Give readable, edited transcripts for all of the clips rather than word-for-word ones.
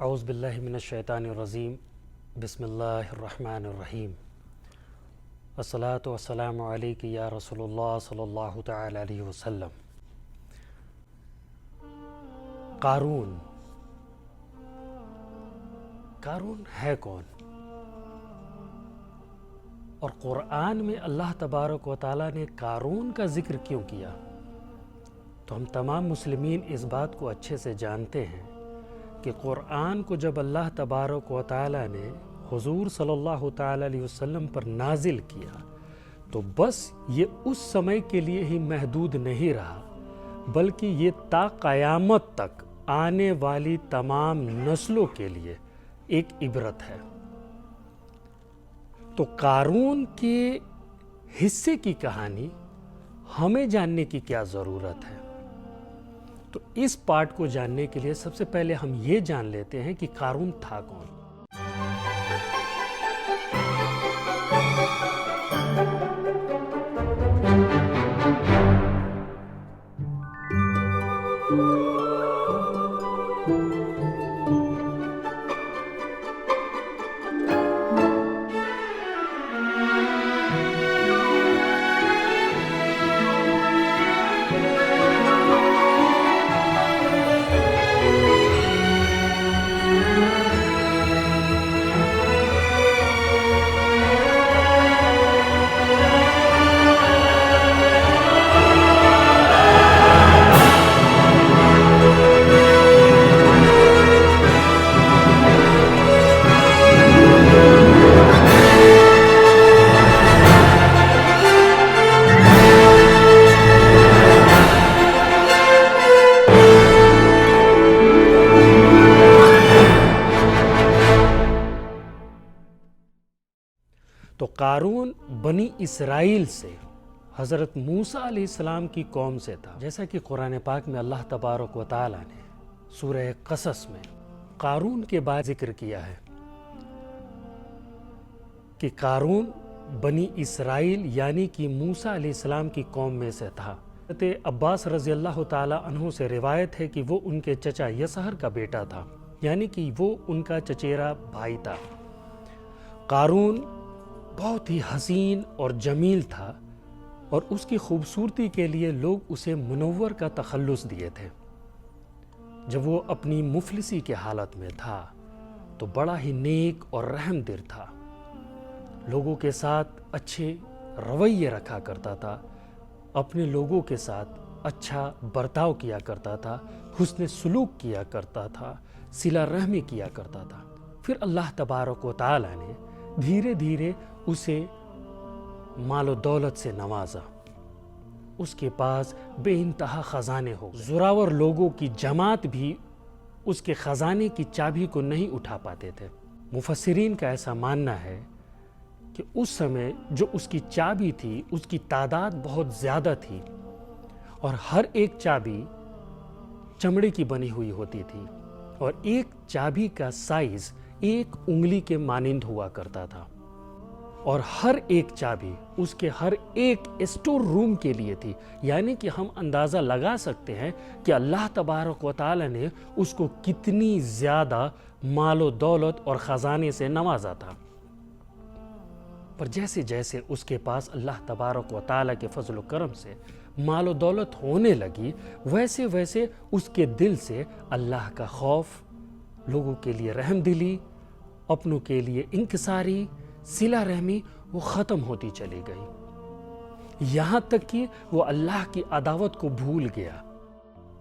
اعوذ باللہ من الشیطان الرجیم بسم اللہ الرحمن الرحیم الصلاۃ والسلام علیک یا رسول اللہ صلی اللہ تعالی علیہ وسلم۔ قارون ہے کون؟ اور قرآن میں اللہ تبارک و تعالیٰ نے قارون کا ذکر کیوں کیا؟ تو ہم تمام مسلمین اس بات کو اچھے سے جانتے ہیں کہ قرآن کو جب اللہ تبارک و تعالیٰ نے حضور صلی اللہ تعالیٰ علیہ وسلم پر نازل کیا تو بس یہ اس سمے کے لیے ہی محدود نہیں رہا، بلکہ یہ تا قیامت تک آنے والی تمام نسلوں کے لیے ایک عبرت ہے۔ تو قارون کے حصے کی کہانی ہمیں جاننے کی کیا ضرورت ہے؟ تو اس پارٹ کو جاننے کے لیے سب سے پہلے ہم یہ جان لیتے ہیں کہ قارون تھا کون۔ تو قارون بنی اسرائیل سے حضرت موسیٰ علیہ السلام کی قوم سے تھا، جیسا کہ قرآن پاک میں اللہ تبارک و تعالیٰ نے سورہ قصص میں قارون کے بعد ذکر کیا ہے کہ قارون بنی اسرائیل یعنی کہ موسیٰ علیہ السلام کی قوم میں سے تھا۔ حضرت عباس رضی اللہ تعالیٰ عنہ سے روایت ہے کہ وہ ان کے چچا یسہر کا بیٹا تھا، یعنی کہ وہ ان کا چچیرا بھائی تھا۔ قارون بہت ہی حسین اور جمیل تھا اور اس کی خوبصورتی کے لیے لوگ اسے منور کا تخلص دیے تھے۔ جب وہ اپنی مفلسی کے حالت میں تھا تو بڑا ہی نیک اور رحم دل تھا، لوگوں کے ساتھ اچھے رویے رکھا کرتا تھا، اپنے لوگوں کے ساتھ اچھا برتاؤ کیا کرتا تھا، حسن سلوک کیا کرتا تھا، صلہ رحمی کیا کرتا تھا۔ پھر اللہ تبارک و تعالیٰ نے دھیرے دھیرے اسے مال و دولت سے نوازا، اس کے پاس بے انتہا خزانے ہو گئے۔ زوراور لوگوں کی جماعت بھی اس کے خزانے کی چابی کو نہیں اٹھا پاتے تھے۔ مفسرین کا ایسا ماننا ہے کہ اس سمے جو اس کی چابی تھی اس کی تعداد بہت زیادہ تھی اور ہر ایک چابی چمڑے کی بنی ہوئی ہوتی تھی اور ایک چابی کا سائز ایک انگلی کے مانند ہوا کرتا تھا، اور ہر ایک چابی اس کے ہر ایک اسٹور روم کے لیے تھی، یعنی کہ ہم اندازہ لگا سکتے ہیں کہ اللہ تبارک و تعالی نے اس کو کتنی زیادہ مال و دولت اور خزانے سے نوازا تھا۔ پر جیسے جیسے اس کے پاس اللہ تبارک و تعالی کے فضل و کرم سے مال و دولت ہونے لگی، ویسے ویسے اس کے دل سے اللہ کا خوف، لوگوں کے لیے رحم دلی، اپنوں کے لیے انکساری، صلہ رحمی وہ ختم ہوتی چلی گئی، یہاں تک کہ وہ اللہ کی عداوت کو بھول گیا۔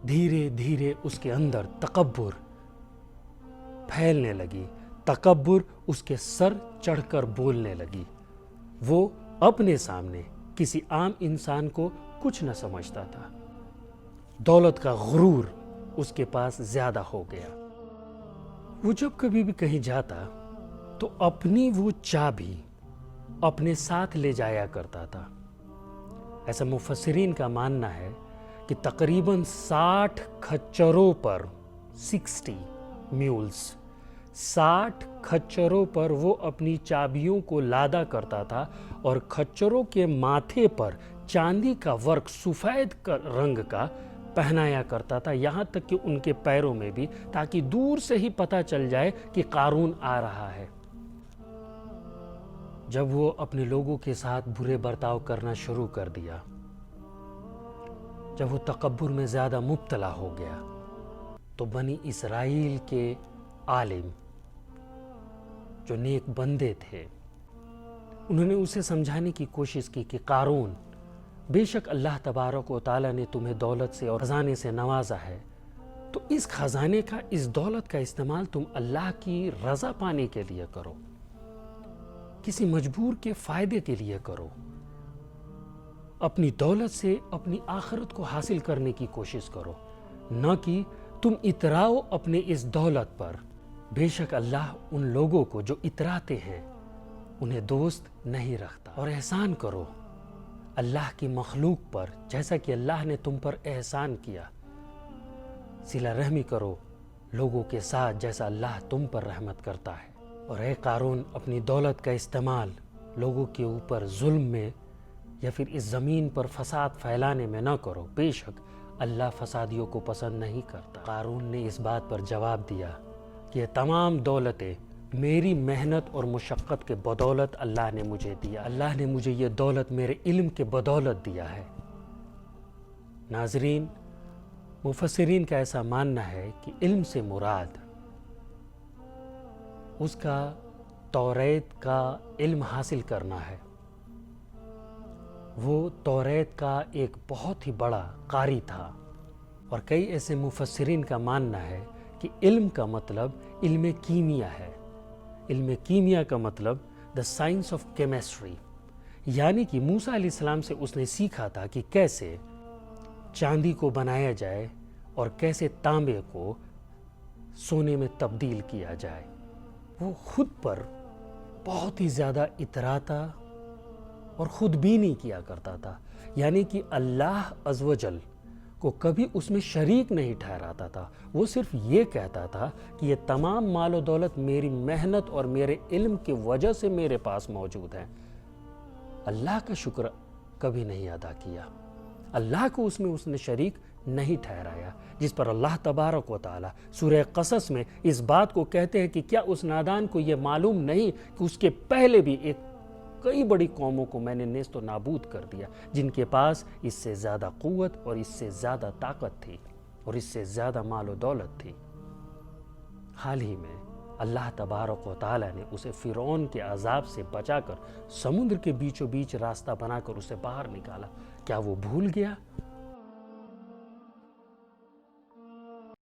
دھیرے دھیرے اس کے اندر تکبر پھیلنے لگی، تکبر اس کے سر چڑھ کر بولنے لگی، وہ اپنے سامنے کسی عام انسان کو کچھ نہ سمجھتا تھا، دولت کا غرور اس کے پاس زیادہ ہو گیا۔ وہ جب کبھی بھی کہیں جاتا تو اپنی وہ چابی اپنے ساتھ لے جایا کرتا تھا۔ ایسا مفسرین کا ماننا ہے کہ تقریباً 60 کھچروں پر 60 میولز 60 کھچروں پر وہ اپنی چابیوں کو لادا کرتا تھا، اور کھچروں کے ماتھے پر چاندی کا ورک سفید رنگ کا پہنایا کرتا تھا، یہاں تک کہ ان کے پیروں میں بھی، تاکہ دور سے ہی پتہ چل جائے کہ قارون آ رہا ہے۔ جب وہ اپنے لوگوں کے ساتھ برے برتاؤ کرنا شروع کر دیا، جب وہ تکبر میں زیادہ مبتلا ہو گیا، تو بنی اسرائیل کے عالم جو نیک بندے تھے، انہوں نے اسے سمجھانے کی کوشش کی کہ قارون، بے شک اللہ تبارک و تعالیٰ نے تمہیں دولت سے اور خزانے سے نوازا ہے، تو اس خزانے کا، اس دولت کا استعمال تم اللہ کی رضا پانے کے لیے کرو، کسی مجبور کے فائدے کے لیے کرو، اپنی دولت سے اپنی آخرت کو حاصل کرنے کی کوشش کرو، نہ کہ تم اتراؤ اپنے اس دولت پر۔ بے شک اللہ ان لوگوں کو جو اتراتے ہیں انہیں دوست نہیں رکھتا، اور احسان کرو اللہ کی مخلوق پر جیسا کہ اللہ نے تم پر احسان کیا، صلہ رحمی کرو لوگوں کے ساتھ جیسا اللہ تم پر رحمت کرتا ہے۔ اور اے قارون، اپنی دولت کا استعمال لوگوں کے اوپر ظلم میں یا پھر اس زمین پر فساد پھیلانے میں نہ کرو، بے شک اللہ فسادیوں کو پسند نہیں کرتا۔ قارون نے اس بات پر جواب دیا کہ یہ تمام دولتیں میری محنت اور مشقت کے بدولت اللہ نے مجھے دیا، اللہ نے مجھے یہ دولت میرے علم کے بدولت دیا ہے۔ ناظرین، مفسرین کا ایسا ماننا ہے کہ علم سے مراد اس کا توریت کا علم حاصل کرنا ہے۔ وہ توریت کا ایک بہت ہی بڑا قاری تھا، اور کئی ایسے مفسرین کا ماننا ہے کہ علم کا مطلب علم کیمیا ہے۔ علم کیمیا کا مطلب دا سائنس آف کیمسٹری، یعنی کہ موسیٰ علیہ السلام سے اس نے سیکھا تھا کہ کیسے چاندی کو بنایا جائے اور کیسے تانبے کو سونے میں تبدیل کیا جائے۔ وہ خود پر بہت ہی زیادہ اتراتا اور خود بینی کیا کرتا تھا، یعنی کہ اللہ عز و جل کو کبھی اس میں شریک نہیں ٹھہراتا تھا۔ وہ صرف یہ کہتا تھا کہ یہ تمام مال و دولت میری محنت اور میرے علم کی وجہ سے میرے پاس موجود ہے۔ اللہ کا شکر کبھی نہیں ادا کیا، اللہ کو اس میں شریک نہیں ٹھہرایا، جس پر اللہ تبارک و تعالیٰ سورہ قصص میں اس بات کو کہتے ہیں کہ کیا اس نادان کو یہ معلوم نہیں کہ اس کے پہلے بھی کئی بڑی قوموں کو میں نے نیست و نابود کر دیا، جن کے پاس اس سے زیادہ قوت اور اس سے زیادہ طاقت تھی اور اس سے زیادہ مال و دولت تھی۔ حال ہی میں اللہ تبارک و تعالیٰ نے اسے فرعون کے عذاب سے بچا کر سمندر کے بیچوں بیچ راستہ بنا کر اسے باہر نکالا۔ کیا وہ بھول گیا؟